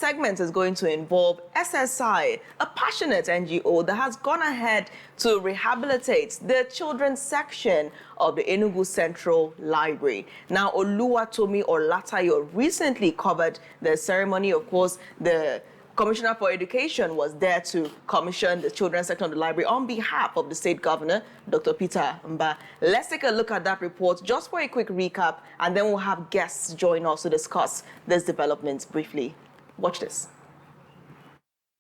segment is going to involve SSI, a passionate NGO that has gone ahead to rehabilitate the children's section of the Enugu Central Library. Now, Oluwatomi Olatayo recently covered the ceremony. Of course, the Commissioner for Education was there to commission the children's section of the library on behalf of the state governor, Dr. Peter Mbah. Let's take a look at that report just for a quick recap, and then we'll have guests join us to discuss this development briefly. Watch this.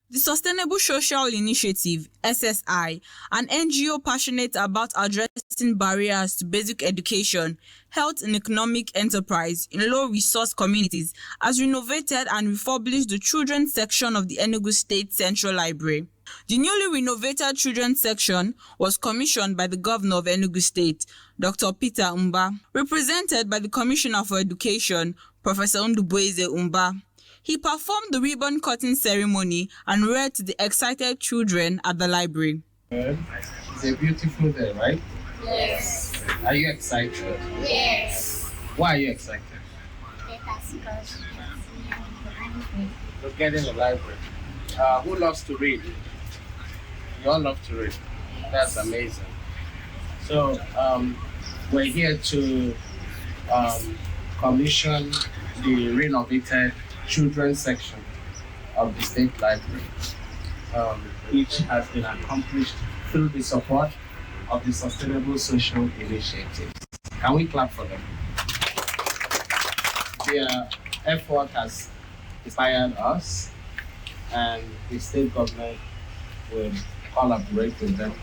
The Sustainable Social Initiative, SSI, an NGO passionate about addressing barriers to basic education, health and economic enterprise in low-resource communities, has renovated and refurbished the children's section of the Enugu State Central Library. The newly renovated children's section was commissioned by the governor of Enugu State, Dr. Peter Mbah, represented by the Commissioner for Education, Professor Ndubueze Mbah. He performed the ribbon-cutting ceremony and read to the excited children at the library. It's a beautiful day, right? Yes. Are you excited? Yes. Why are you excited? Because To get in the library. Who loves to read? You all love to read. That's amazing. So we're here to commission the renovated children's section of the state library, which has been accomplished through the support of the Sustainable Social Initiative. Can we clap for them? Their effort has inspired us, and the state government will collaborate with them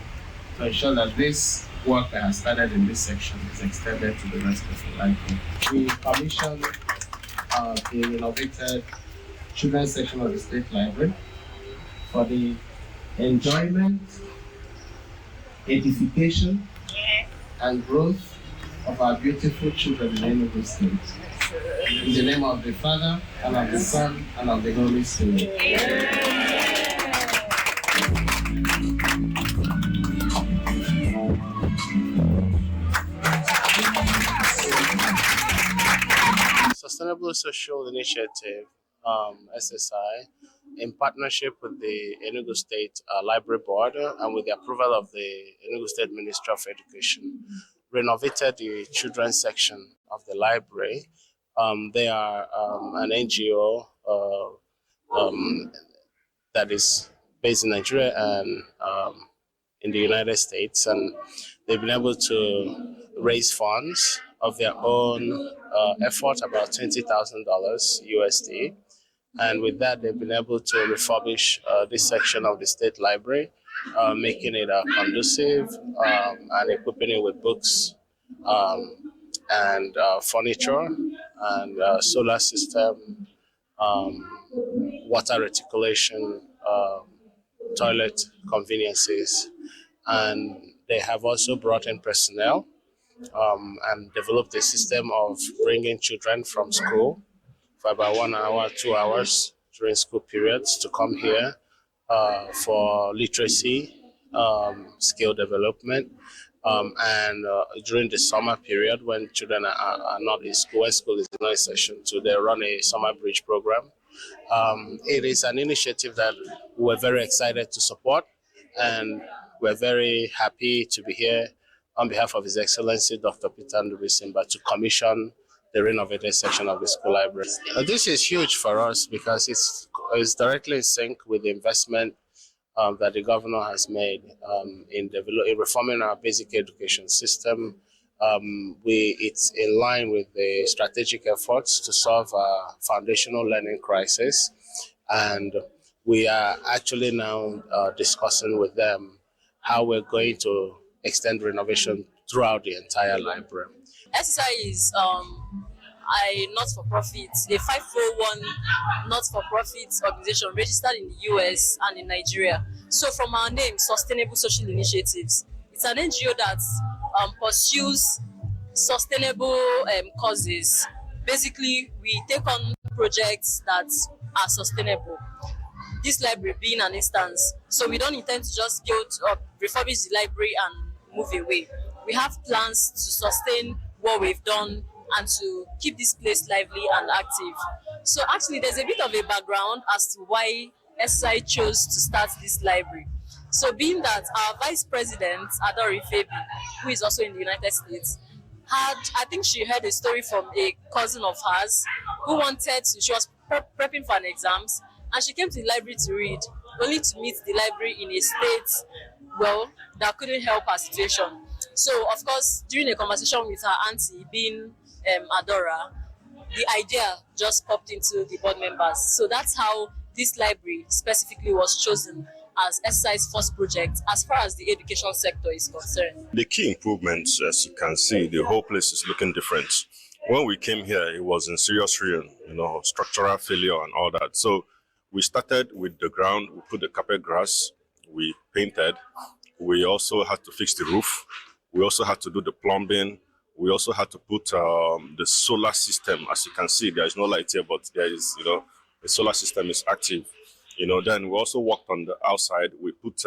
to ensure that this work that has started in this section is extended to the rest of the library. We commissioned the renovated children's section of the state library for the enjoyment, edification, and growth of our beautiful children in Enugu State. In the name of the Father, and of the Son, and of the Holy Spirit. Sustainable Social Initiative, SSI, in partnership with the Enugu State Library Board and with the approval of the Enugu State Ministry of Education, renovated the children's section of the library. They are an NGO that is based in Nigeria and in the United States, and they've been able to raise funds of their own effort, about $20,000 USD. And with that, they've been able to refurbish this section of the state library, making it conducive and equipping it with books and furniture and solar system, water reticulation, toilet conveniences. And they have also brought in personnel and developed a system of bringing children from school for about 1 hour, 2 hours during school periods to come here for literacy, skill development, and during the summer period when children are not in school, when school is not in session, so they run a summer bridge program. It is an initiative that we're very excited to support, and we're very happy to be here on behalf of His Excellency Dr. Peter Ndubueze Mbah to commission the renovated section of the school library. This is huge for us because it's directly in sync with the investment that the governor has made in reforming our basic education system. It's in line with the strategic efforts to solve our foundational learning crisis, and we are actually now discussing with them how we're going to extend renovation throughout the entire library. SSI is a not-for-profit, a 501 not-for-profit organization registered in the US and in Nigeria. So from our name, Sustainable Social Initiatives, it's an NGO that pursues sustainable causes. Basically, we take on projects that are sustainable. This library being an instance. So we don't intend to just build or refurbish the library and move away. We have plans to sustain what we've done and to keep this place lively and active. So actually, there's a bit of a background as to why SSI chose to start this library. So being that our Vice President, Adore Ifebi, who is also in the United States, I think she heard a story from a cousin of hers who she was prepping for an exams, and she came to the library to read, only to meet the library in a state, that couldn't help her situation. So, of course, during a conversation with her auntie, being Adora, the idea just popped into the board members. So that's how this library specifically was chosen as SSI's first project as far as the education sector is concerned. The key improvements, as you can see, the whole place is looking different. When we came here, it was in serious ruin, structural failure and all that. So we started with the ground, we put the carpet grass, we painted. We also had to fix the roof. We also had to do the plumbing. We also had to put the solar system. As you can see, there is no light here, but there is, the solar system is active. Then we also worked on the outside. We put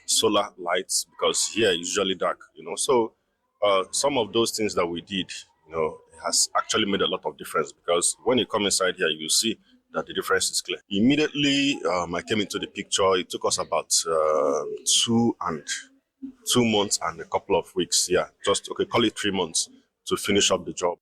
solar lights because here it's usually dark, So some of those things that we did, has actually made a lot of difference because when you come inside here, you see that the difference is clear. Immediately, I came into the picture. It took us about 2 months and a couple of weeks. Yeah, call it 3 months to finish up the job.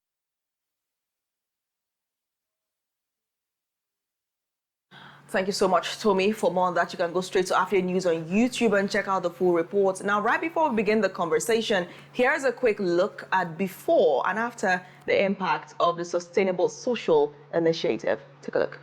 Thank you so much, Tommy. For more on that, you can go straight to Afia News on YouTube and check out the full report. Now, right before we begin the conversation, here's a quick look at before and after the impact of the Sustainable Social Initiative. Take a look.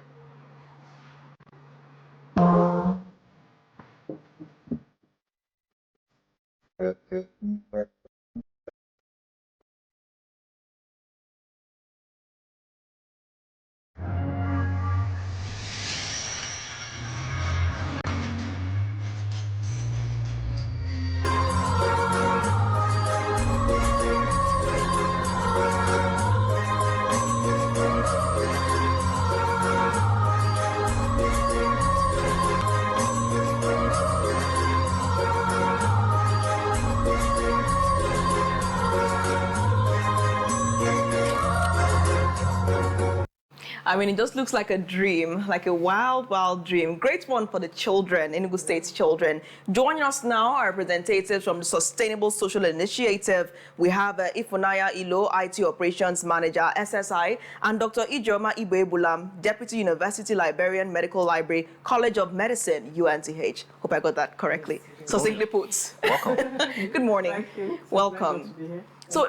I mean, it just looks like a dream, like a wild, wild dream. Great one for the children, Enugu State's children. Joining us now are representatives from the Sustainable Social Initiative. We have Ifunanya Iloh, IT Operations Manager, SSI, and Dr. Ijeoma Ibegbulam, Deputy University Librarian, Medical Library, College of Medicine, UNTH. Hope I got that correctly. So simply put. Welcome. Good morning. Thank you. Welcome. So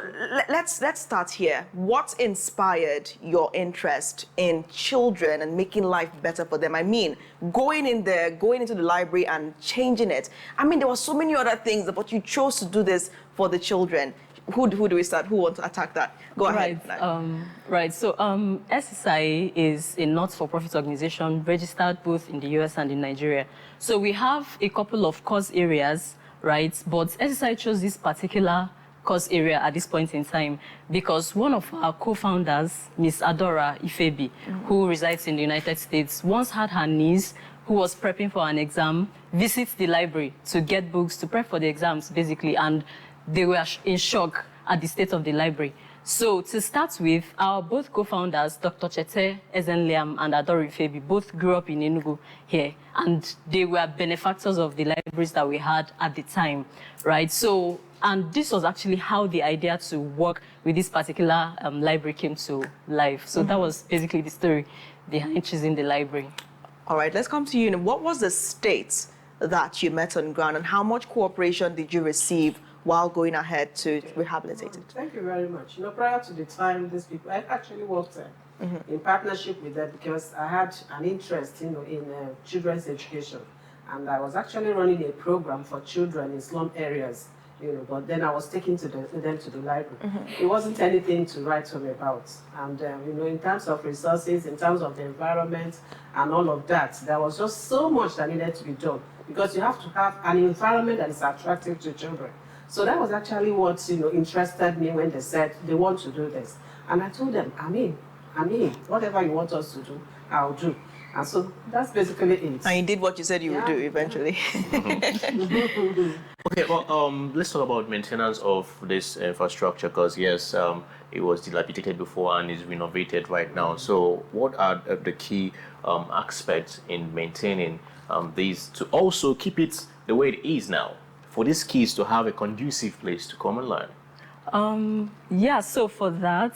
let's start here. What inspired your interest in children and making life better for them? I mean, going into the library and changing it. I mean, there were so many other things, but you chose to do this for the children. Who do we start? Who wants to attack that? Go ahead. Right. So SSI is a not-for-profit organization registered both in the US and in Nigeria. So we have a couple of course areas, right? But SSI chose this particular course area at this point in time because one of our co-founders, Miss Adora Ifebi, who resides in the United States, once had her niece who was prepping for an exam visit the library to get books to prep for the exams, basically, and they were in shock at the state of the library. So to start with, our both co-founders, Dr. Chete Ezenliam and Adora Ifebi, both grew up in Enugu here, and they were benefactors of the libraries that we had at the time, right? So, and this was actually how the idea to work with this particular library came to life. So that was basically the story behind choosing the library. All right, let's come to you. What was the state that you met on ground, and how much cooperation did you receive while going ahead to rehabilitate it? Thank you very much. Prior to the time, these people, I actually worked in partnership with them because I had an interest, in children's education. And I was actually running a program for children in slum areas, but then I was taking them to the library. It wasn't anything to write home about. And, in terms of resources, in terms of the environment and all of that, there was just so much that needed to be done because you have to have an environment that is attractive to children. So that was actually what, interested me when they said they want to do this. And I told them, I mean, whatever you want us to do, I'll do. And so that's basically it. And you did what you said you would do eventually. Okay, well, let's talk about maintenance of this infrastructure because, yes, it was dilapidated before and is renovated right now. So what are the key aspects in maintaining these to also keep it the way it is now, for these kids to have a conducive place to come and learn? Yeah, so for that,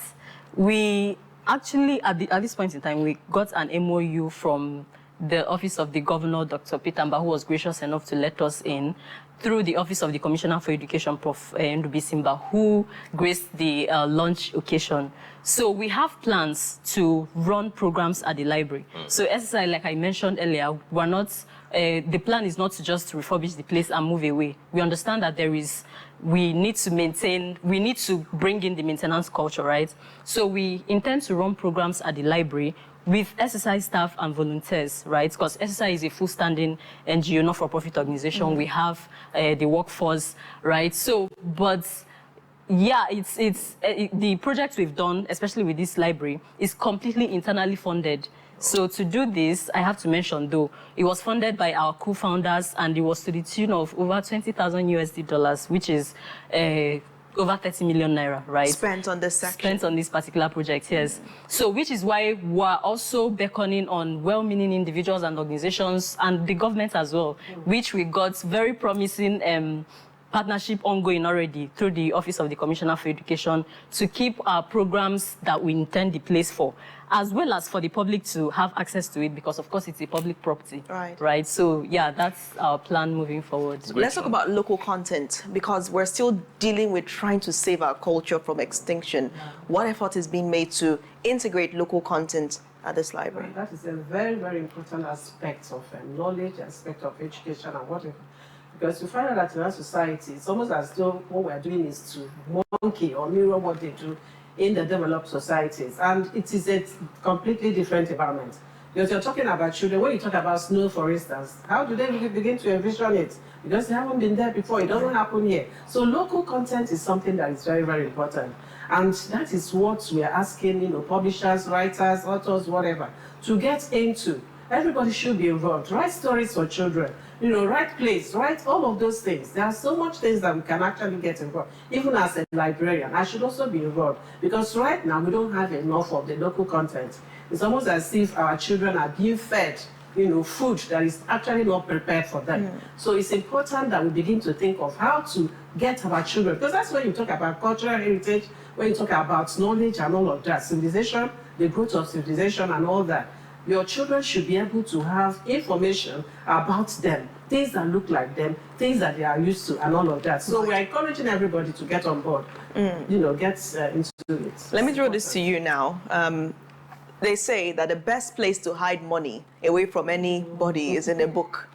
we actually, at this point in time, we got an MOU from the Office of the Governor, Dr. Peter Mbah, who was gracious enough to let us in, through the Office of the Commissioner for Education, Prof. Ndubueze Mbah, who graced the launch occasion. So we have plans to run programs at the library. So SSI, like I mentioned earlier, we're not, the plan is not to just refurbish the place and move away. We understand that we need to maintain, we need to bring in the maintenance culture, right? So we intend to run programs at the library with SSI staff and volunteers, right? Because SSI is a full-standing NGO, not-for-profit organization. We have the workforce, right? So, but yeah, the project we've done, especially with this library, is completely internally funded. So to do this, I have to mention, though, it was funded by our co-founders, and it was to the tune of over 20,000 USD dollars, which is over 30 million naira, right? Spent on this section. Spent on this particular project, yes. So, which is why we're also beckoning on well-meaning individuals and organizations, and the government as well, which we got very promising partnership ongoing already through the Office of the Commissioner for Education to keep our programs that we intend the place for, as well as for the public to have access to it, because of course it's a public property. Right. So yeah, that's our plan moving forward. Let's talk about local content, because we're still dealing with trying to save our culture from extinction. What effort is being made to integrate local content at this library? That is a very, very important aspect of knowledge, aspect of education and whatever. Because you find out that in our society, it's almost as though what we're doing is to monkey or mirror what they do in the developed societies. And it is a completely different environment. Because you're talking about children, when you talk about snow, for instance, how do they really begin to envision it? Because they haven't been there before, it doesn't happen here. So local content is something that is very, very important. And that is what we're asking, publishers, writers, authors, whatever, to get into. Everybody should be involved. Write stories for children. Write plays, write all of those things. There are so much things that we can actually get involved. Even as a librarian, I should also be involved. Because right now, we don't have enough of the local content. It's almost as if our children are being fed, food that is actually not prepared for them. So it's important that we begin to think of how to get our children. Because that's when you talk about cultural heritage, when you talk about knowledge and all of that, civilization, the growth of civilization and all that. Your children should be able to have information about them, things that look like them, things that they are used to, and all of that. So we're encouraging everybody to get on board, get into it. Let me throw this to you now. They say that the best place to hide money away from anybody is in a book,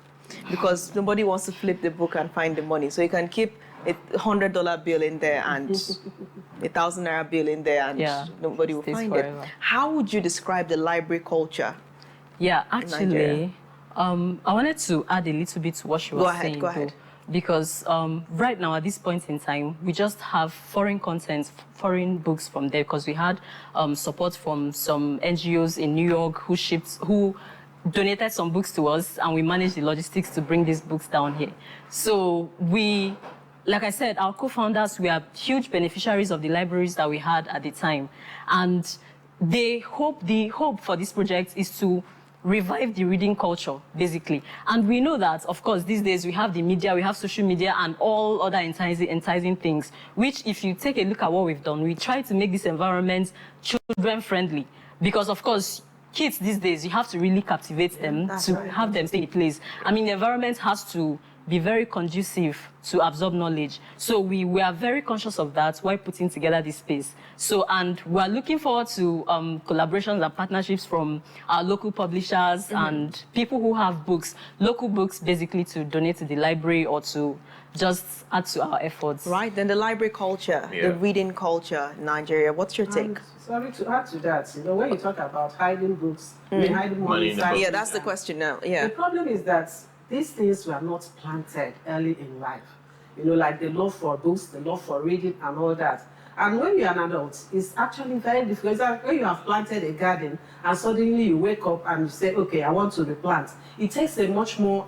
because nobody wants to flip the book and find the money. So you can keep a $100 bill in there and a 1,000 naira bill in there, and nobody will find forever. It. How would you describe the library culture? Yeah, actually, I wanted to add a little bit to what she was saying. Go ahead. Because right now, at this point in time, we just have foreign content, foreign books from there, because we had support from some NGOs in New York who donated some books to us, and we managed the logistics to bring these books down here. So like I said, our co-founders, we are huge beneficiaries of the libraries that we had at the time. And the hope for this project is to revive the reading culture, basically. And we know that, of course, these days we have the media, we have social media and all other enticing things, which if you take a look at what we've done, we try to make this environment children-friendly. Because, of course, kids these days, you have to really captivate them to have them stay in place. I mean, the environment has to be very conducive to absorb knowledge. So we are very conscious of that while putting together this space. So, and we're looking forward to collaborations and partnerships from our local publishers and people who have books, local books basically, to donate to the library or to just add to our efforts. Right, then the library culture, the reading culture in Nigeria, what's your take? Sorry, to add to that, when you talk about hiding books, hiding money inside. Yeah, that's the question now, The problem is that these things were not planted early in life. Like the love for books, the love for reading and all that. And when you're an adult, it's actually very difficult. It's like when you have planted a garden and suddenly you wake up and you say, okay, I want to replant. It takes a much more,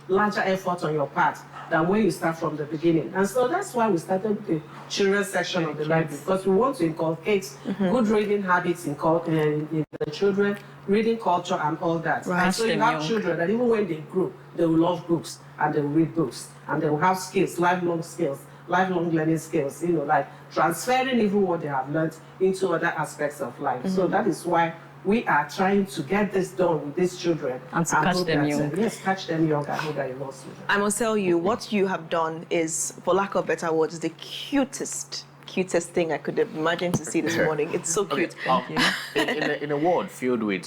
larger effort on your part than when you start from the beginning. And so that's why we started the children's section of the library, because we want to inculcate good reading habits in the children, reading culture and all that. Right. And so you have children that even when they grow, they will love books and they will read books and they will have skills, lifelong learning skills, like transferring even what they have learned into other aspects of life. So that is why we are trying to get this done with these children. And to catch them young. Yes, catch them young and hold that lost. I must tell you, what you have done is, for lack of better words, the cutest thing I could imagine to see this morning. It's so cute. In a world filled with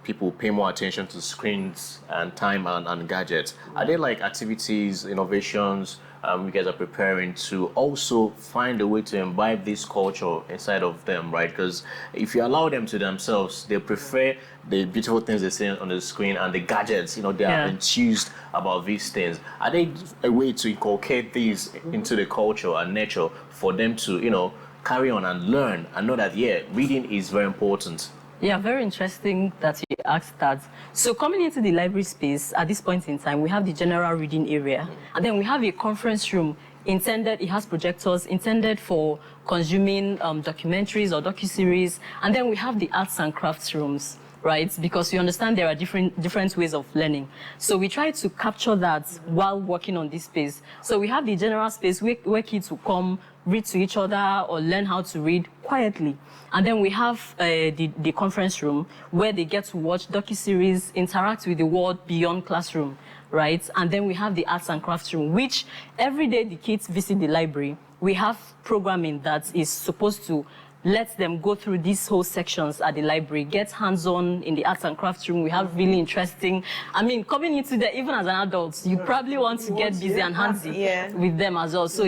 people pay more attention to screens and time and gadgets, are there like activities, innovations you guys are preparing to also find a way to imbibe this culture inside of them, right? Because if you allow them to themselves, they prefer the beautiful things they see on the screen and the gadgets, they are enthused about these things. Are they a way to inculcate these into the culture and nature for them to, carry on and learn and know that, reading is very important? Yeah, very interesting that you asked that. So coming into the library space, at this point in time, we have the general reading area. And then we have a conference room it has projectors intended for consuming documentaries or docuseries. And then we have the arts and crafts rooms, right? Because we understand there are different ways of learning. So we try to capture that while working on this space. So we have the general space where kids will come, read to each other or learn how to read quietly. And then we have the conference room where they get to watch docuseries, interact with the world beyond classroom, right? And then we have the arts and crafts room, which every day the kids visit the library. We have programming that is supposed to let them go through these whole sections at the library, get hands-on in the arts and crafts room. We have really interesting, coming into there, even as an adult, you probably want to get busy and handsy with them as well. So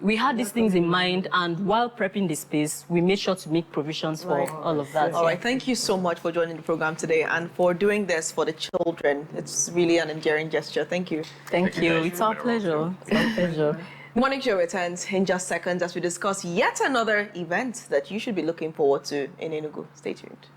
we had these things in mind, and while prepping the space, we made sure to make provisions for all of that. All right, thank you so much for joining the program today and for doing this for the children. It's really an endearing gesture. Thank you. Thank you. It's our pleasure. It's our pleasure. Morning Show returns in just seconds as we discuss yet another event that you should be looking forward to in Enugu. Stay tuned.